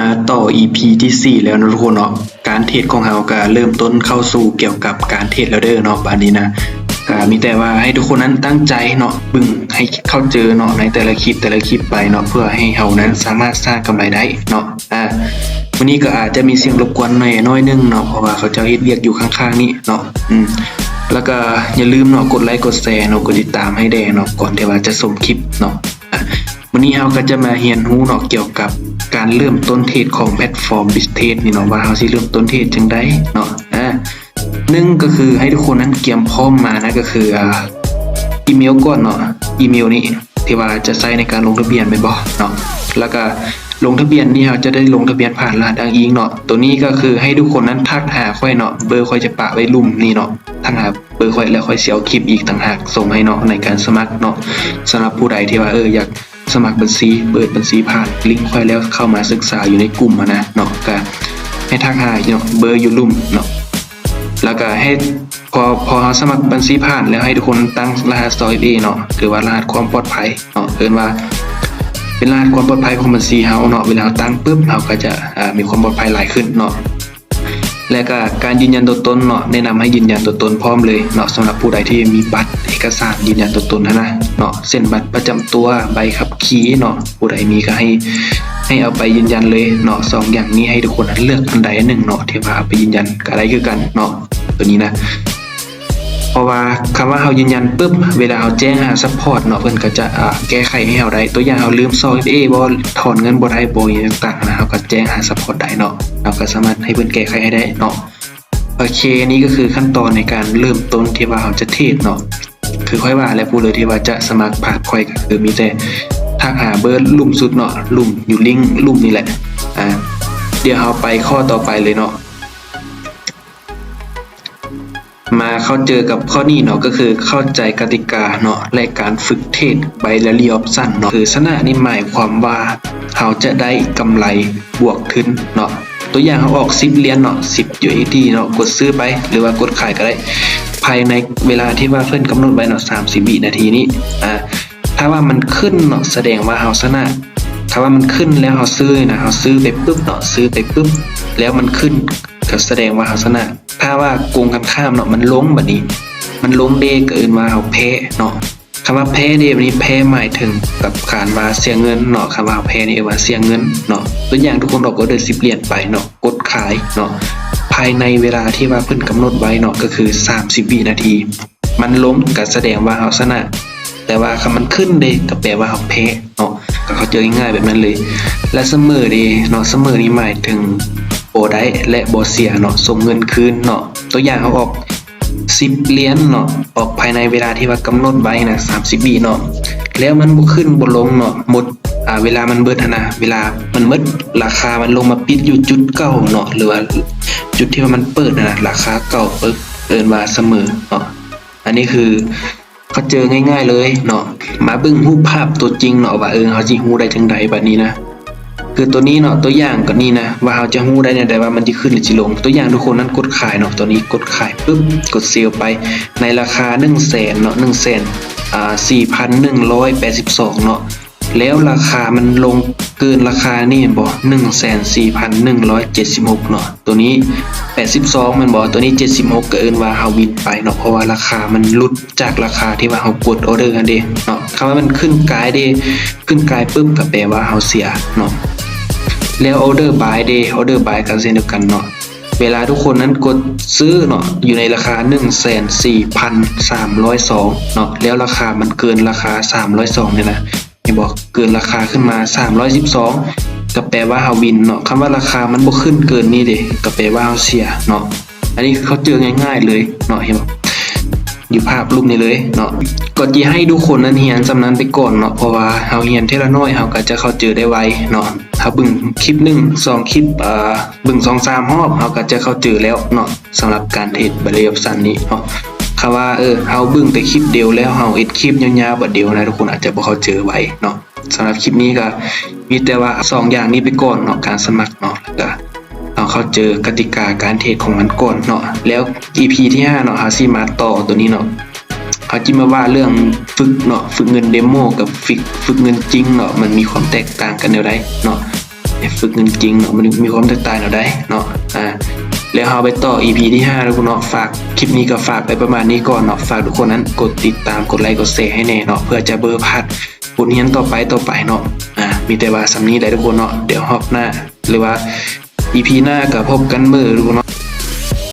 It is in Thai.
มาต่อ EP ที่4แล้วนะทุกคนเนาะการเทรดของเราก็เริ่มต้นเข้าสู่เกี่ยวกับการเทรดแล้วเด้อเนาะบัดนี้นะก็มีแต่ว่าให้ทุกคนนั้นตั้งใจเนาะบึ้งให้เข้าเจอเนาะในแต่ละคลิปไปเนาะเพื่อให้เรานั้นสามารถสร้างกำไรได้เนาะวันนี้ก็อาจจะมีเสียงรบกวนหน่อยน้อยนึงเนาะเพราะว่าเขาเจ้าเฮ็ดเวียกอยู่ข้างๆนี้เนาะแล้วก็อย่าลืมเนาะกดไลค์กดแชร์เนาะกดติดตามให้ได้เนาะก่อนที่ว่าจะชมคลิปเนาะวันนี้เราก็จะมาเรียนรู้เนาะเกี่ยวกับการเริ่มต้นเทรดของแพลตฟอร์ม BizTrade นี่เนาะว่าเราสิเริ่มต้นเทรดจังได๋เนาะหนึ่งก็คือให้ทุกคนนั้นเตรียมพร้อมมานะก็คืออีเมลก่อนเนาะอีเมลนี้ที่ว่าจะใช้ในการลงทะเบียนแม่นบ่เนาะแล้วก็ลงทะเบียนนี่เราจะได้ลงทะเบียนผ่านรหัสอ้างอิงเนาะตัวนี้ก็คือให้ทุกคนนั้นทักหาค่อยเนาะเบอร์ค่อยจะปะไว้ลุ่มนี่เนาะทักหาเบอร์ค่อยแล้วค่อยสิเอาคลิปอีกต่างหากส่งให้เนาะในการสมัครเนาะสำหรับผู้ใดที่ว่าอยากสมัครบัญชีเปิดบัญชีผ่านลิงก์ค่อยแล้วเข้ามาศึกษาอยู่ในกลุ่มนะเนาะก็ให้ทักหาเนาะเบอร์อยู่ลุ่มเนาะแล้วก็ให้พอสมัครบัญชีผ่านแล้วให้ทุกคนตั้งรหัส 2FA เนาะหรือว่ารหัสความปลอดภัยเนาะเอิ้นว่าเป็นรหัสความปลอดภัยของบัญชีเฮาเนาะเวลาตั้งปึ๊บเฮาก็จะมีความปลอดภัยหลายขึ้นเนาะและก็การยืนยันตัวตนเนาะแนะนำให้ยืนยันตัวตนพร้อมเลยเนาะสำหรับผู้ใดที่มีบัตรเอกสารยืนยันตัวตนนะเนาะเส้นบัตรประจำตัวใบขับขี่เนาะผู้ใดมีก็ให้เอาไปยืนยันเลยเนาะ2อย่างนี้ให้ทุกคนเลือกอันใดอันหนึ่งเนาะที่ว่าเอาไปยืนยันก็ได้คือกันเนาะตัวนี้นะเพราะว่าคำว่าเฮายืนยันปึ๊บเวลาเฮาแจ้งหาซัพพอร์ตเนาะเพิ่นก็จะแก้ไขให้เฮาได้ตัวอย่างเฮาลืม 2FA บ่ถอนเงินบ่ได้บ่อย่างต่างๆนะเฮาก็แจ้งหาซัพพอร์ตได้เนาะเราก็สามารถให้เพิ่นแก้ไขให้ได้เนาะโอเคนี่ก็คือขั้นตอนในการเริ่มต้นที่ว่าเฮาจะเทรดเนาะคือค่อยว่าแล้วผู้เลยที่ว่าจะสมัครผ่านค่อยก็คือมีแต่ทักหาเบอร์ลุ่มสุดเนาะลุ่มอยู่ลิงก์ลุ่มนี่แหละเดี๋ยวเฮาไปข้อต่อไปเลยเนาะมาเข้าเจอกับข้อนี้เนาะก็คือเข้าใจกติกาเนาะและการฝึกเทรด Binary Option เนาะคือชนะนี่หมายความว่าเราจะได้กำไรบวกทุนเนาะตัวอย่างเขาออก10เหรียญเนาะ10 USD เนาะกดซื้อไปหรือว่ากดขายก็ได้ภายในเวลาที่ว่าเพิ่นกำหนดไว้เนาะ30วินาทีนี้ถ้าว่ามันขึ้นเนาะแสดงว่าเราชนะถ้าว่ามันขึ้นแล้วเราซื้อนะเราซื้อไปปึ๊บเนาะซื้อไปปึ๊บแล้วมันขึ้นก็แสดงว่าเราชนะถ้าว่าโกงกันข้ามเนาะมันล้มแบบนี้มันล้มเด้ก็เอิ้นว่าเราแพ้เนาะคำว่าแพ้เด้แบบนี้แพ้หมายถึงกับการว่าเสียเงินเนาะคำว่าแพ้นี่ว่าเสียเงินเนาะตัวอย่างทุกคนเราก็เดิน10เหรียญไปเนาะกดขายเนาะภายในเวลาที่ว่าเพิ่นกำหนดไว้เนาะก็คือ30วินาทีมันล้มก็แสดงว่าเราชนะแต่ว่าคำมันขึ้นเด้ก็แปลว่าเราแพ้เนาะก็เข้าใจง่ายๆแบบนั้นเลยและเสมอเด้เนาะเสมอนี่หมายถึงบ่ได้และบ่เสียเนาะส่งเงินคืนเนาะตัวอย่างเขาออก10เหรียญเนาะออกภายในเวลาที่ว่ากำหนดไว้นะ30วิเนาะแล้วมันบ่ขึ้นบ่ลงเนาะหมดเวลามันเบิดนะเวลามันหมดราคามันลงมาปิดอยู่จุดเก่าเนาะหรือว่าจุดที่ว่ามันเปิดนะราคาเก่าปึ๊บเอิ้นว่าเสมอเนาะอันนี้คือเขาเจอง่ายๆเลยเนาะมาเบิ่งรูปภาพตัวจริงเนาะว่าเขาสิฮู้ได้จังได๋บัดนี้นะคือตัวนี้เนาะตัวอย่างก็นี่นะว่าเราจะฮู้ได้เนี่ยได้ว่ามันสิขึ้นหรือสิลงตัวอย่างทุกคนนั้นกดขายเนาะตัวนี้กดขายปึ๊บกดเซลไปในราคา 100,000 เนาะ 100,4,182 เนาะแล้วราคามันลงเกินราคานี่บ่ 104,176 เนาะตัวนี้82มันบ่ตัวนี้76ก็เอิ้นว่าเฮาวินไปเนาะเพราะว่าราคามันหลุดจากราคาที่ว่าเฮากดออเดอร์กันเด้เนาะคำว่ามันขึ้นกายเด้ขึ้นกายปึ๊บก็แปลว่าเฮาเสียเนาะแล้วออเดอร์บายเด้ออเดอร์บายก็เช่นเดียวกันเนาะเวลาทุกคนนั้นกดซื้อเนาะอยู่ในราคา 104,302 เนาะแล้วราคามันเกินราคา302เนี่ยนะบอกเกินราคาขึ้นมา312ก็แปลว่าเฮาวินเนาะคำว่าราคามันบ่ขึ้นเกินนี่เด้ก็แปลว่าเฮาเสียเนาะอันนี้เขาเจอง่ายๆเลยเนาะเห็นบ่อยู่ภาพรูปนี้เลยเนาะก็สิให้ทุกคนนั้นเรียนสำนั้นไปก่อนเนาะเพราะว่าเฮาเรียนทีละน้อยเฮาก็จะเข้าเจอได้ไวเนาะถ้าเบิ่งคลิป1 2คลิปเบิ่ง 2-3 รอบเฮาก็จะเข้าเจอแล้วเนาะสำหรับการเทรดBinary Optionนี้เนาะคำว่าเฮาเบิ่งแต่คลิปเดียวแล้วเฮาเอ็ดคลิปยาวๆบัดเดียวนะทุกคนอาจจะบ่เข้าเจอไว้เนาะสำหรับคลิปนี้ก็มีแต่ว่า2อย่างนี้ไปก่อนเนาะการสมัครเนาะแล้วก็เอาเข้าเจอกติกาการเทรดของมันก่อนเนาะแล้ว EP ที่5เนาะเฮาสิมาต่อตัวนี้เนาะเขาจิมาว่าเรื่องฝึกเนาะฝึกเงินเดโมกับฝึกเงินจริงเนาะมันมีความแตกต่างกันแนวใดเนาะ ฝึกเงินจริงเนาะมันมีความแตกต่างเนาะได้เนาะแล้วเราไปต่อ EP ที่5แล้วคุณเนาะฝากคลิปนี้ก็ฝากไปประมาณนี้ก่อนเนาะฝากทุกคนนั้นกดติดตามกดไลค์กดแชร์ให้แน่เนาะเพื่อจะเบอร์พลาดบทเรียนต่อไปเนาะมีแต่ว่าสำนี้ได้ทุกคนเนาะเดี๋ยวรอบหน้าหรือว่า EP หน้าก็พบกันมื้อทุกคนเนาะ